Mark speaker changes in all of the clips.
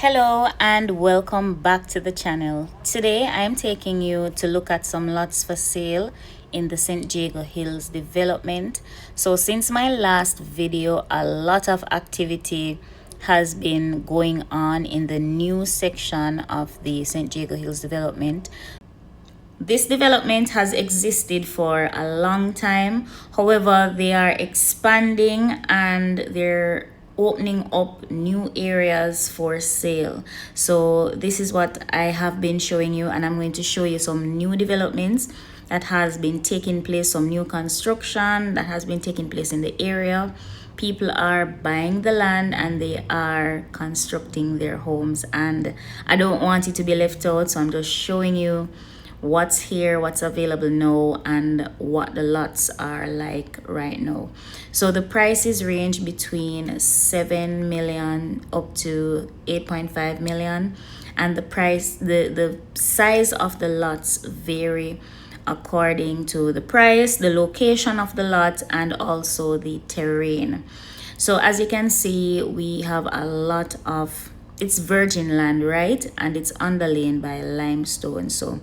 Speaker 1: Hello and welcome back to the channel. Today I am taking you to look at some lots for sale in the St. Jago Hills development. So since my last video, a lot of activity has been going on in the new section of the St. Jago Hills development. This development has existed for a long time. However, they are expanding and they're opening up new areas for sale. So this is what I have been showing you, and I'm going to show you some new developments that has been taking place, some new construction that has been taking place in the area. People are buying the land and they are constructing their homes, and I don't want it to be left out, so I'm just showing you what's here, what's available now, and what the lots are like right now. So the prices range between 7 million up to 8.5 million, and the size of the lots vary according to the price, the location of the lot, and also the terrain. So as you can see, we have a lot of, it's virgin land, right? And it's underlain by limestone. So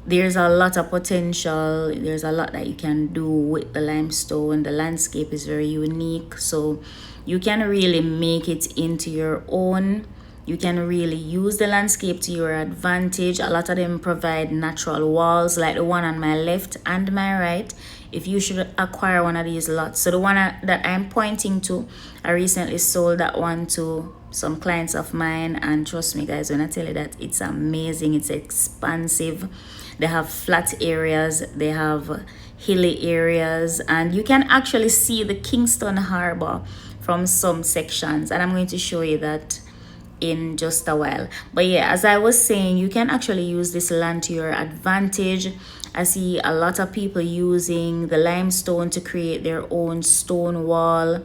Speaker 1: there's a lot of potential. There's a lot that you can do with the limestone. The landscape is very unique, so you can really make it into your own. You can really use the landscape to your advantage. A lot of them provide natural walls, like the one on my left and my right, if you should acquire one of these lots. So the one that I'm pointing to, I recently sold that one to some clients of mine, and trust me guys when I tell you that it's amazing. It's expansive. They have flat areas, they have hilly areas, and you can actually see the Kingston Harbor from some sections, and I'm going to show you that in just a while. But yeah, as I was saying, you can actually use this land to your advantage. I see a lot of people using the limestone to create their own stone wall,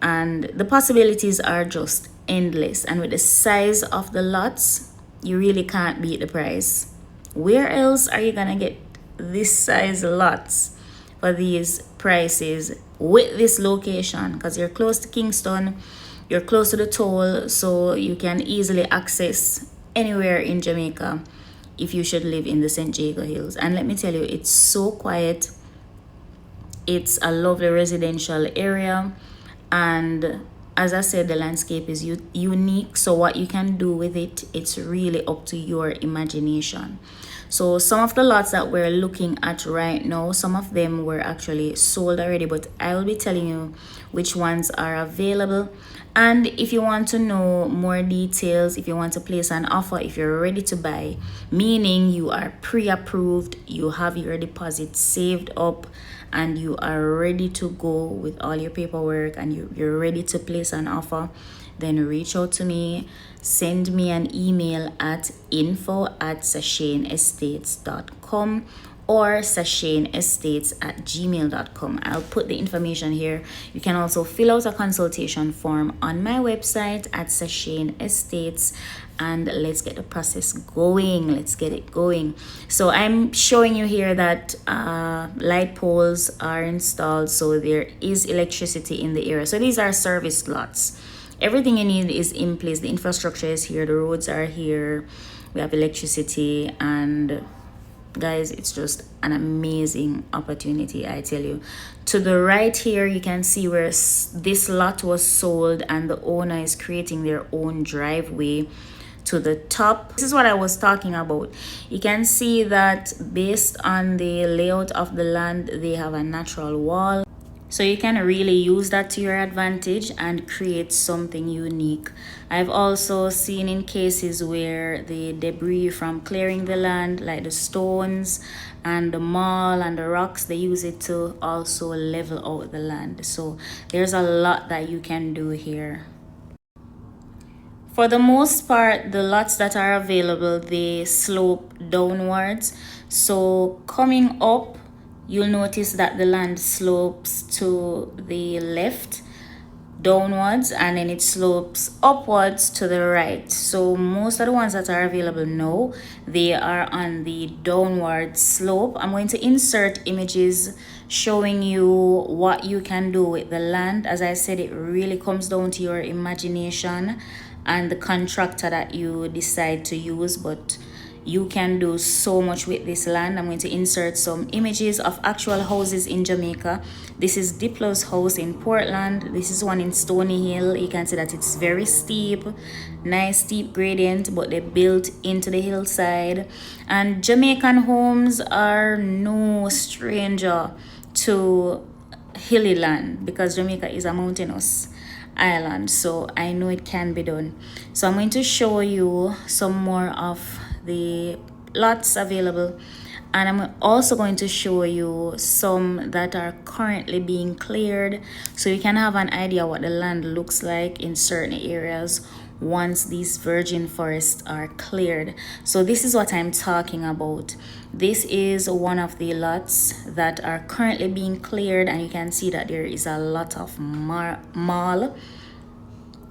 Speaker 1: and the possibilities are just endless. And with the size of the lots, you really can't beat the price. Where else are you gonna get this size lots for these prices with this location? Because you're close to Kingston, you're close to the toll, so you can easily access anywhere in Jamaica if you should live in the St. Jago Hills. And let me tell you, it's so quiet. It's a lovely residential area, and as I said, the landscape is unique. So what you can do with it, it's really up to your imagination. So some of the lots that we're looking at right now, some of them were actually sold already, but I will be telling you which ones are available. And if you want to know more details, if you want to place an offer, if you're ready to buy, meaning you are pre-approved, you have your deposit saved up, and you are ready to go with all your paperwork, and you're ready to place an offer, then reach out to me. Send me an email at info@sashaneestates.com or sashaneestates@gmail.com. I'll put the information here. You can also fill out a consultation form on my website at Sashane Estates, and let's get the process going. Let's get it going. So I'm showing you here that light poles are installed, so there is electricity in the area. So these are service lots. Everything you need is in place. The infrastructure is here, the roads are here, we have electricity, and guys, it's just an amazing opportunity, I tell you. To the right here, you can see where this lot was sold, and the owner is creating their own driveway to the top. This is what I was talking about. You can see that based on the layout of the land, they have a natural wall. So you can really use that to your advantage and create something unique. I've also seen in cases where the debris from clearing the land, like the stones and the mall and the rocks, they use it to also level out the land. So there's a lot that you can do here. For the most part, the lots that are available, they slope downwards. So coming up, you'll notice that the land slopes to the left downwards, and then it slopes upwards to the right. So most of the ones that are available now, they are on the downward slope. I'm going to insert images showing you what you can do with the land. As I said, it really comes down to your imagination and the contractor that you decide to use, but you can do so much with this land. I'm going to insert some images of actual houses in Jamaica. This is Diplo's house in Portland. This is one in Stony Hill. You can see that it's very steep, nice steep gradient, but they built into the hillside. And Jamaican homes are no stranger to hilly land because Jamaica is a mountainous island, so I know it can be done. So I'm going to show you some more of the lots available, and I'm also going to show you some that are currently being cleared, so you can have an idea what the land looks like in certain areas once these virgin forests are cleared. So this is what I'm talking about. This is one of the lots that are currently being cleared, and you can see that there is a lot of mall.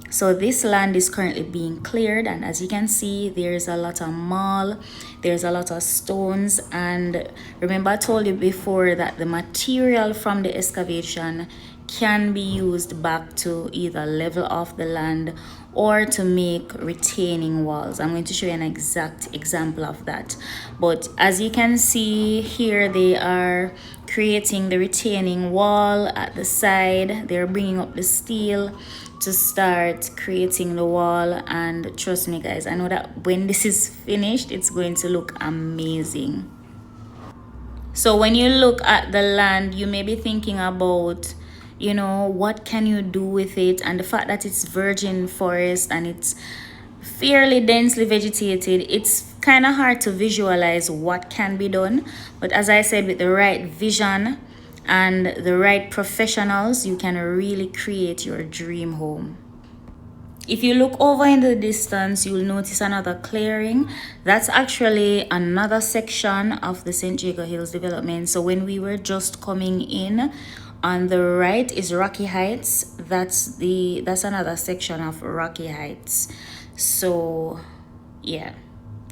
Speaker 1: So this land is currently being cleared, and as you can see, there's a lot of mall, there's a lot of stones. And remember I told you before that the material from the excavation can be used back to either level off the land or to make retaining walls. I'm going to show you an exact example of that. But as you can see here, they are creating the retaining wall at the side. They're bringing up the steel to start creating the wall, and trust me guys, I know that when this is finished it's going to look amazing. So when you look at the land, you may be thinking about, you know, what can you do with it, and the fact that it's virgin forest and it's fairly densely vegetated, it's kind of hard to visualize what can be done. But as I said, with the right vision and the right professionals, you can really create your dream home. If you look over in the distance, you'll notice another clearing. That's actually another section of the St. Jago Hills development. So when we were just coming in, on the right is Rocky Heights. That's another section of Rocky Heights. So yeah,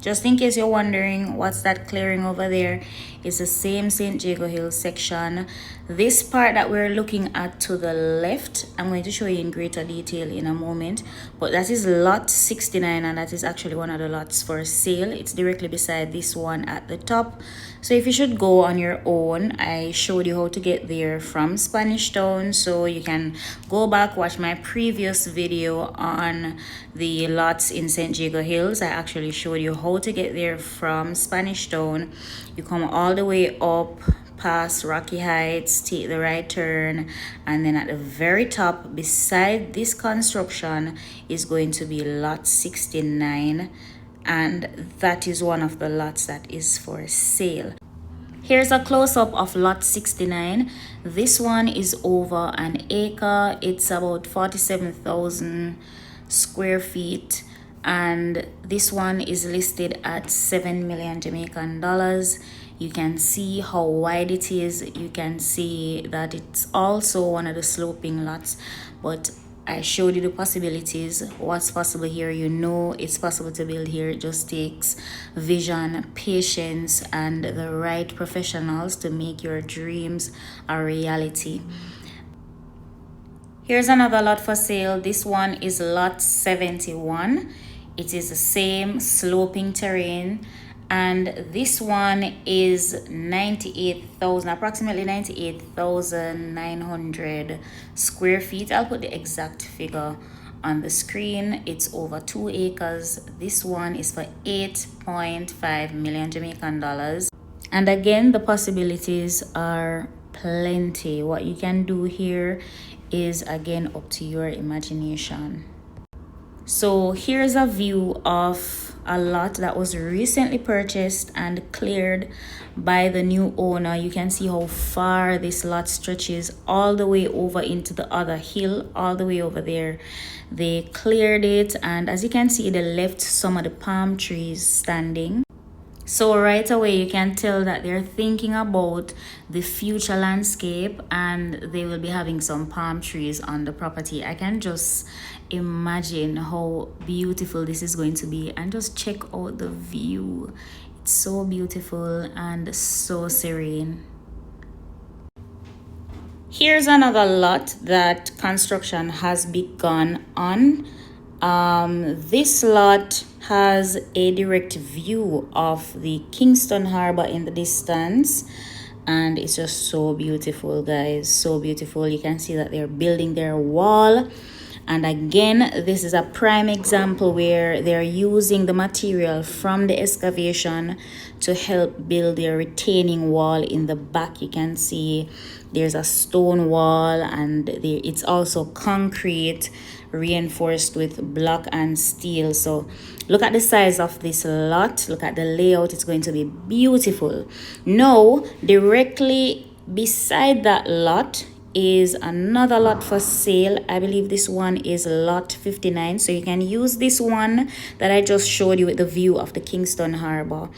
Speaker 1: just in case you're wondering what's that clearing over there, it's the same St. Jago Hills section. This part that we're looking at to the left, I'm going to show you in greater detail in a moment, but that is lot 69, and that is actually one of the lots for sale. It's directly beside this one at the top. So if you should go on your own, I showed you how to get there from Spanish Town, so you can go back, watch my previous video on the lots in St. Jago Hills. I actually showed you how to get there from Spanish Town. You come all the way up past Rocky Heights, take the right turn, and then at the very top beside this construction is going to be lot 69, and that is one of the lots that is for sale. Here's a close-up of lot 69. This one is over an acre. It's about 47,000 square feet, and this one is listed at 7 million Jamaican dollars. You can see how wide it is. You can see that it's also one of the sloping lots, but I showed you the possibilities, what's possible here. You know it's possible to build here. It just takes vision, patience, and the right professionals to make your dreams a reality. Here's another lot for sale. This one is lot 71. It is the same sloping terrain, and this one is approximately 98,900 square feet. I'll put the exact figure on the screen. It's over 2 acres. This one is for 8.5 million Jamaican dollars. And again, the possibilities are plenty. What you can do here is again up to your imagination. So here's a view of a lot that was recently purchased and cleared by the new owner. You can see how far this lot stretches all the way over into the other hill, all the way over there. They cleared it, and as you can see, they left some of the palm trees standing. So right away you can tell that they're thinking about the future landscape, and they will be having some palm trees on the property. I can just imagine how beautiful this is going to be, and just check out the view. It's so beautiful and so serene. Here's another lot that construction has begun on. This lot has a direct view of the Kingston Harbor in the distance, and it's just so beautiful, guys, so beautiful. You can see that they're building their wall, and again, this is a prime example where they're using the material from the excavation to help build their retaining wall. In the back, you can see there's a stone wall, and it's also concrete reinforced with block and steel. So look at the size of this lot, look at the layout. It's going to be beautiful. Now directly beside that lot is another lot for sale. I believe this one is lot 59, so you can use this one that I just showed you with the view of the Kingston Harbor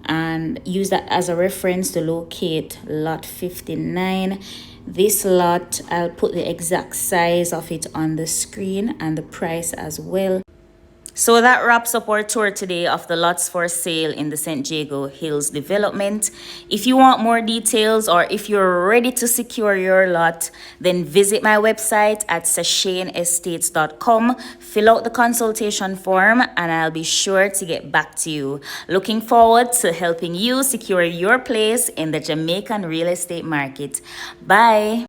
Speaker 1: and use that as a reference to locate lot 59. This lot, I'll put the exact size of it on the screen and the price as well. So that wraps up our tour today of the lots for sale in the St. Jago Hills development. If you want more details, or if you're ready to secure your lot, then visit my website at sashaneestates.com, fill out the consultation form, and I'll be sure to get back to you. Looking forward to helping you secure your place in the Jamaican real estate market. Bye.